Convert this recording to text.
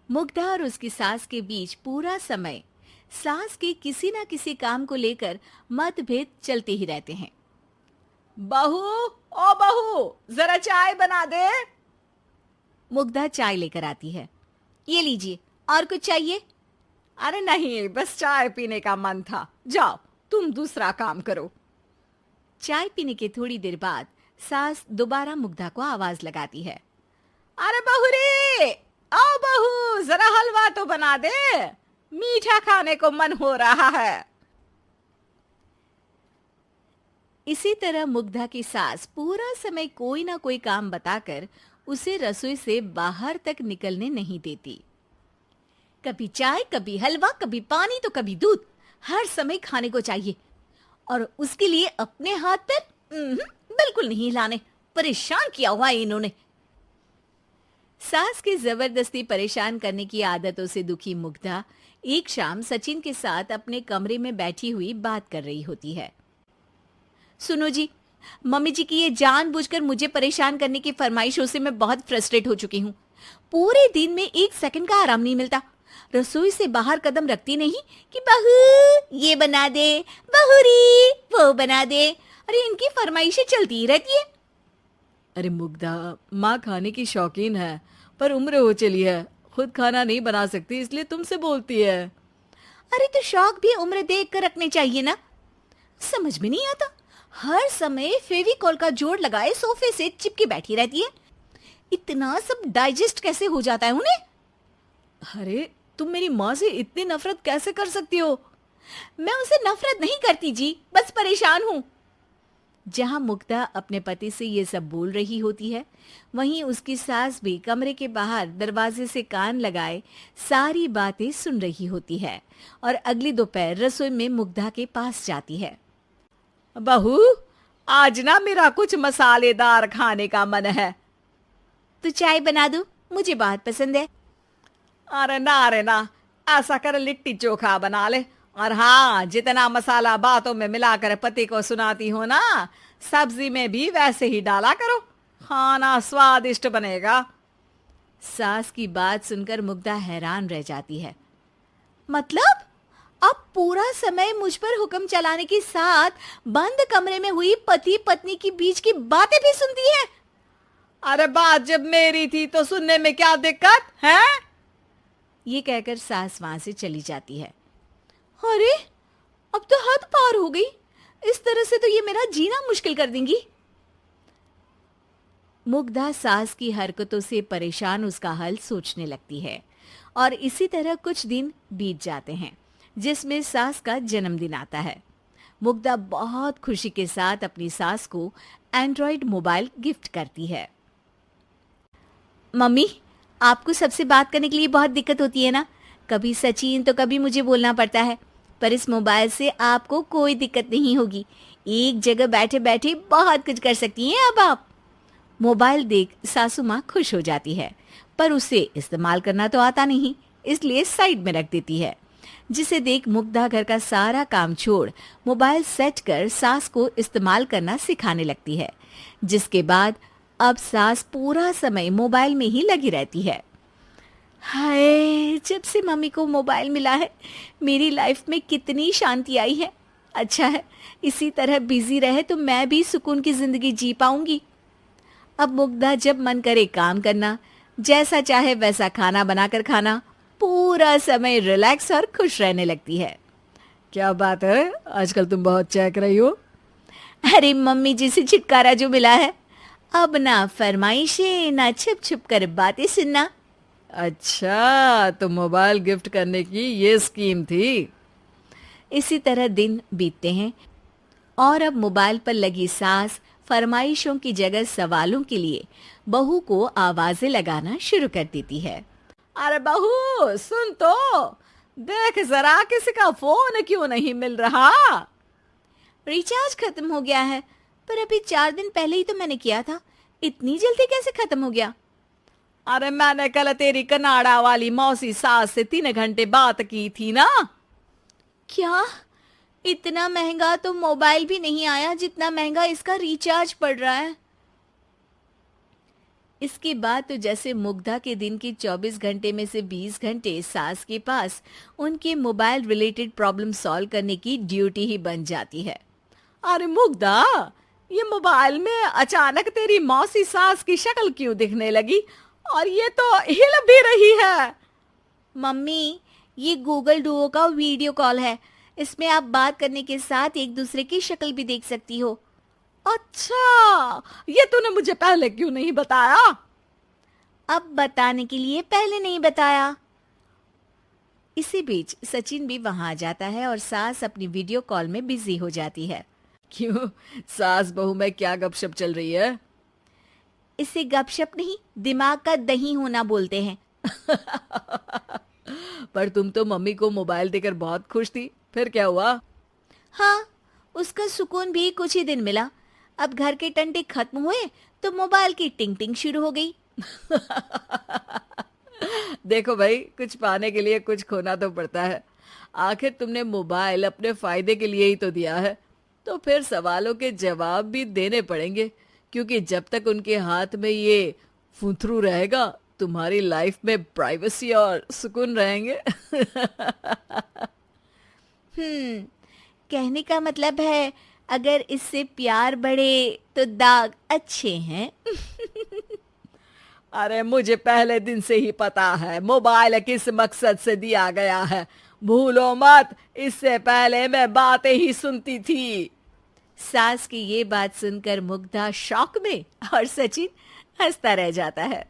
मुग्धा और उसकी सास के बीच पूरा समय सास के किसी ना किसी काम को लेकर मतभेद चलते ही रहते हैं। बहू, ओ बहू, जरा चाय बना दे। मुग्धा चाय लेकर आती है। ये लीजिए, और कुछ चाहिए? अरे नहीं, बस चाय पीने का मन था। जाओ, तुम दूसरा काम करो। चाय पीने के थोड़ी देर बाद सास दोबारा मुग्धा को आवाज लगाती है। अरे बहू रे, आओ बहू, जरा हलवा तो बना दे, मीठा खाने को मन हो रहा है। इसी तरह मुग्धा की सास पूरा समय कोई ना कोई काम बताकर उसे रसोई से बाहर तक निकलने नहीं देती। कभी चाय, कभी हलवा, कभी पानी तो कभी दूध, हर समय खाने को चाहिए। और उसके लिए अपने हाथ पैर बिल्कुल नहीं हिलाने। परेशान किया हुआ है इन्होंने। सास की जबरदस्ती परेशान करने की आदतों से दुखी मुग्धा एक शाम सचिन के साथ अपने कमरे में बैठी हुई बात कर रही होती है। सुनो जी, मम्मी जी की ये जानबूझकर मुझे परेशान करने की फरमाइशों से मैं बहुत फ्रस्ट्रेट हो चुकी हूँ। पूरे दिन में एक सेकंड का आराम नहीं मिलता। रसोई से बाहर कदम रखती नहीं कि बहू ये बना दे, बहुरी वो बना दे। अरे इनकी फरमाइशें चलती ही रहती है। अरे मुग्धा, माँ खाने की शौकीन है, पर उम्र हो चली है, खुद खाना नहीं बना सकती, इसलिए तुमसे बोलती है। अरे तो शौक भी उम्र देख कर रखने चाहिए ना। समझ में नहीं आता, हर समय फेविकॉल का जोड़ लगाए सोफे से चिपके बैठी रहती है। इतना सब डाइजेस्ट कैसे हो जाता है उन्हें? अरे तुम मेरी माँ से इतनी नफरत कैसे कर सकती हो? मैं उनसे नफरत नहीं करती जी, बस परेशान हूँ। जहां मुग्धा अपने पति से ये सब बोल रही होती है, वहीं उसकी सास भी कमरे के बाहर दरवाजे से कान लगाए सारी बातें सुन रही होती है और अगली दोपहर रसोई में मुग्धा के पास जाती है। बहू, आज ना मेरा कुछ मसालेदार खाने का मन है। तो चाय बना दूं? मुझे बहुत पसंद है। अरे ना, ऐसा कर लिट्टी चोखा बना ले। और हाँ, जितना मसाला बातों में मिलाकर पति को सुनाती हो ना, सब्जी में भी वैसे ही डाला करो, खाना स्वादिष्ट बनेगा। सास की बात सुनकर मुग्धा हैरान रह जाती है। मतलब अब पूरा समय मुझ पर हुक्म चलाने के साथ बंद कमरे में हुई पति पत्नी की बीच की बातें भी सुनती है? अरे बात जब मेरी थी तो सुनने में क्या दिक्कत है? ये कहकर सास वहां से चली जाती है। अरे अब तो हद पार हो गई। इस तरह से तो ये मेरा जीना मुश्किल कर देंगी। मुग्धा सास की हरकतों से परेशान उसका हल सोचने लगती है और इसी तरह कुछ दिन बीत जाते हैं, जिसमें सास का जन्मदिन आता है। मुग्धा बहुत खुशी के साथ अपनी सास को एंड्रॉइड मोबाइल गिफ्ट करती है। मम्मी, आपको सबसे बात करने के लिए बहुत दिक्कत होती है ना? कभी सचिन तो कभी मुझे बोलना पड़ता है, पर इस मोबाइल से आपको कोई दिक्कत नहीं होगी। एक जगह बैठे बैठे बहुत कुछ कर सकती हैं अब आप। मोबाइल देख सासू माँ खुश हो जाती है, पर उसे इस्तेमाल करना तो आता नहीं, इसलिए साइड में रख देती है। जिसे देख मुग्धा घर का सारा काम छोड़ मोबाइल सेट कर सास को इस्तेमाल करना सिखाने लगती है, जिसके बाद अब सास पूरा समय मोबाइल में ही लगी रहती है। हाय, जब से मम्मी को मोबाइल मिला है मेरी लाइफ में कितनी शांति आई है। अच्छा है, इसी तरह बिजी रहे तो मैं भी सुकून की जिंदगी जी पाऊंगी। अब मुग्धा जब मन करे काम करना, जैसा चाहे वैसा खाना बनाकर खाना, पूरा समय रिलैक्स और खुश रहने लगती है। क्या बात है, आजकल तुम बहुत चहक रही हो। अरे मम्मी जी से छुटकारा जो मिला है, अब ना फरमाइशें ना छुप छुप कर बातें सुनना। अच्छा, तो मोबाइल गिफ्ट करने की ये स्कीम थी। इसी तरह दिन बीतते हैं और अब मोबाइल पर लगी सास फरमाइशों की जगह सवालों के लिए बहू को आवाजें लगाना शुरू कर देती है। अरे बहू सुन तो, देख जरा किसी का फोन क्यों नहीं मिल रहा? रिचार्ज खत्म हो गया है, पर अभी 4 दिन पहले ही तो मैंने किया था। इतनी जल्दी कैसे खत्म हो गया? अरे मैंने कल तेरी कनाडा वाली मौसी सास से 3 घंटे बात की थी ना। क्या? इतना महंगा तो मोबाइल भी नहीं आया जितना महंगा इसका रिचार्ज पड़ रहा है। इसके बाद तो जैसे मुग्धा के दिन के 24 घंटे में से 20 घंटे सास के पास उनके मोबाइल रिलेटेड प्रॉब्लम सॉल्व करने की ड्यूटी ही बन जाती है। अरे मुग्धा, ये मोबाइल में अचानक तेरी मौसी सास की शक्ल क्यों दिखने लगी? और ये तो हिल भी रही है। मम्मी, ये गूगल डुओ का वीडियो कॉल है। इसमें आप बात करने के साथ एक दूसरे की शक्ल भी देख सकती हो। अच्छा, ये तूने मुझे पहले क्यों नहीं बताया? अब बताने के लिए पहले नहीं बताया। इसी बीच सचिन भी वहां आ जाता है और सास अपनी वीडियो कॉल में बिजी हो जाती है। क्यों, सास बहू में क्या गपशप चल रही है? इसे गपशप नहीं, दिमाग का दही होना बोलते हैं। पर तुम तो मम्मी को मोबाइल देकर बहुत खुश थी, फिर क्या हुआ? हाँ, उसका सुकून भी कुछ ही दिन मिला। अब घर के टंटे खत्म हुए तो मोबाइल की टिंग टिंग शुरू हो गई। देखो भाई, कुछ पाने के लिए कुछ खोना तो पड़ता है। आखिर तुमने मोबाइल अपने फायदे के लिए ही तो दिया है, तो फिर सवालों के जवाब भी देने पड़ेंगे, क्योंकि जब तक उनके हाथ में ये फुथरू रहेगा, तुम्हारी लाइफ में प्राइवेसी और सुकून रहेंगे। कहने का मतलब है अगर इससे प्यार बढ़े तो दाग अच्छे हैं। अरे मुझे पहले दिन से ही पता है मोबाइल किस मकसद से दिया गया है। भूलो मत, इससे पहले मैं बातें ही सुनती थी। सास की ये बात सुनकर मुग्धा शॉक में और सचिन हंसता रह जाता है।